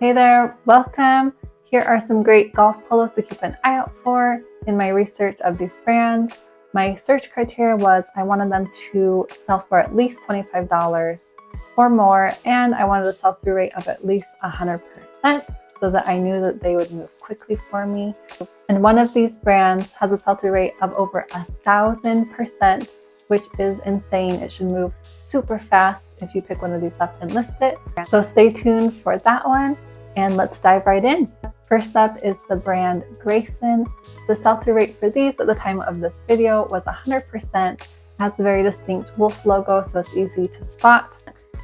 Hey there, welcome. Here are some great golf polos to keep an eye out for in my research of these brands. My search criteria was I wanted them to sell for at least $25 or more, and I wanted a sell-through rate of at least 100% so that I knew that they would move quickly for me. And one of these brands has a sell-through rate of over 1,000%, which is insane. It should move super fast if you pick one of these up and list it. So stay tuned for that one, and let's dive right in. First up is the brand Grayson. The sell-through rate for these at the time of this video was 100%. It has a very distinct wolf logo, so it's easy to spot.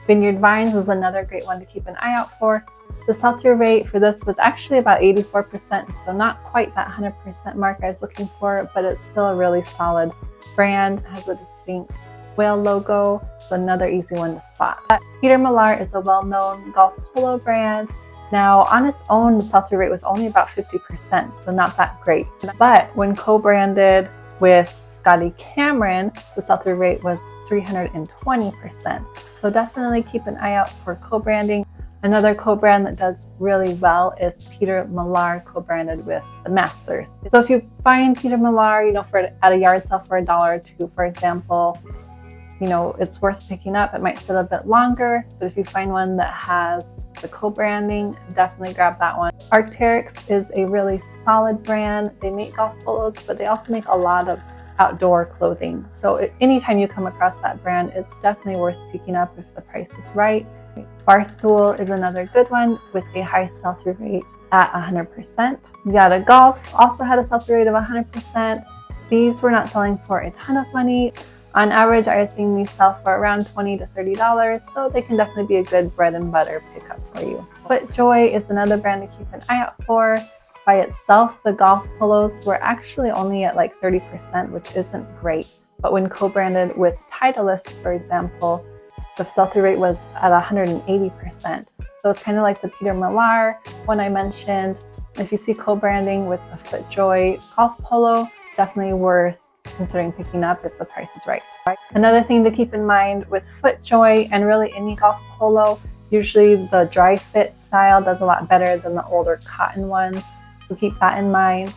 Vineyard Vines is another great one to keep an eye out for. The sell-through rate for this was actually about 84%, so not quite that 100% mark I was looking for, but it's still a really solid brand. It has a distinct whale logo, so another easy one to spot. Peter Millar is a well-known golf polo brand. Now, on its own, the sell-through rate was only about 50%, so not that great. But when co-branded with Scotty Cameron, the sell-through rate was 320%. So definitely keep an eye out for co-branding. Another co-brand that does really well is Peter Millar co-branded with the Masters. So if you find Peter Millar, at a yard sale for $1 or $2, for example, it's worth picking up. It might sit a bit longer, but if you find one that has the co-branding, definitely grab that one. Arc'teryx is a really solid brand. They make golf polos, but they also make a lot of outdoor clothing. So anytime you come across that brand, it's definitely worth picking up if the price is right. Barstool is another good one with a high sell-through rate at 100%. Yada Golf also had a sell-through rate of 100%. These were not selling for a ton of money. On average, I was seeing these sell for around $20 to $30, so they can definitely be a good bread and butter pickup for you. FootJoy is another brand to keep an eye out for. By itself, the golf polos were actually only at like 30%, which isn't great. But when co-branded with Titleist, for example, the sell-through rate was at 180%. So it's kind of like the Peter Millar one I mentioned. If you see co-branding with the FootJoy golf polo, definitely worth considering picking up if the price is right. Another thing to keep in mind with FootJoy and really any golf polo, usually the dry fit style does a lot better than the older cotton ones. So keep that in mind.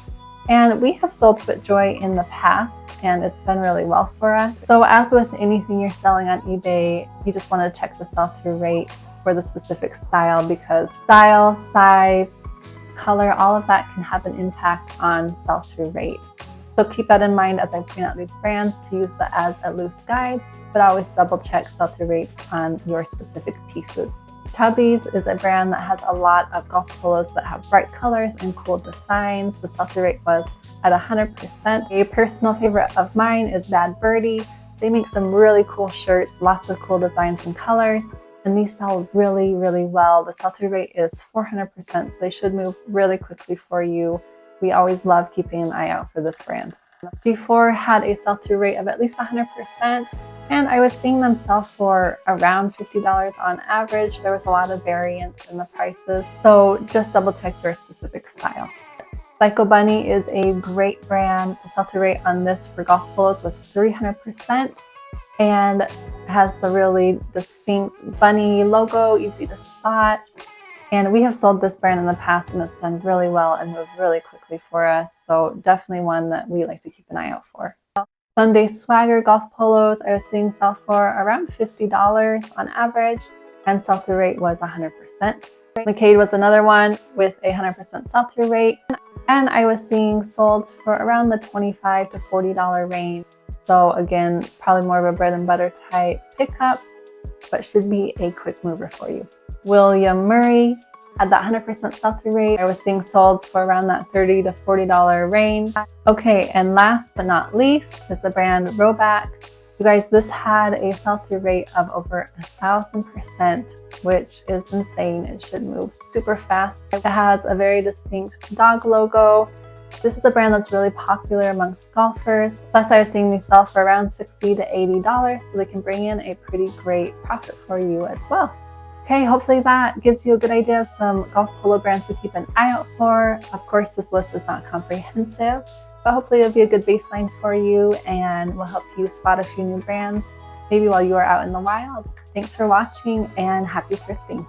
And we have sold FootJoy in the past, and it's done really well for us. So as with anything you're selling on eBay, you just want to check the sell-through rate for the specific style, because style, size, color, all of that can have an impact on sell-through rate. So keep that in mind as I point out these brands to use that as a loose guide, but always double check sell-through rates on your specific pieces. Tubby's is a brand that has a lot of golf polos that have bright colors and cool designs. The sell-through rate was at 100%. A personal favorite of mine is Bad Birdie. They make some really cool shirts, lots of cool designs and colors, and these sell really, really well. The sell-through rate is 400%, so they should move really quickly for you. We always love keeping an eye out for this brand. G4 had a sell-through rate of at least 100%, and I was seeing them sell for around $50 on average. There was a lot of variance in the prices, so just double check your specific style. Psycho Bunny is a great brand. The sell-through rate on this for golf polos was 300%, and has the really distinct bunny logo, easy to spot. And we have sold this brand in the past, and it's done really well and moved really quickly for us. So definitely one that we like to keep an eye out for. Sunday Swagger golf polos I was seeing sell for around $50 on average, and sell-through rate was 100%. McCade was another one with a 100% sell-through rate, and I was seeing sold for around the $25 to $40 range. So again, probably more of a bread and butter type pickup, but should be a quick mover for you. William Murray had that 100% sell-through rate. I was seeing solds for around that $30 to $40 range. Okay, and last but not least is the brand Rhoback. You guys, this had a sell-through rate of over 1,000%, which is insane. It should move super fast. It has a very distinct dog logo. This is a brand that's really popular amongst golfers. Plus, I was seeing these sell for around $60 to $80, so they can bring in a pretty great profit for you as well. Okay, hopefully that gives you a good idea of some golf polo brands to keep an eye out for. Of course, this list is not comprehensive, but hopefully it'll be a good baseline for you and will help you spot a few new brands, maybe while you are out in the wild. Thanks for watching, and happy thrifting.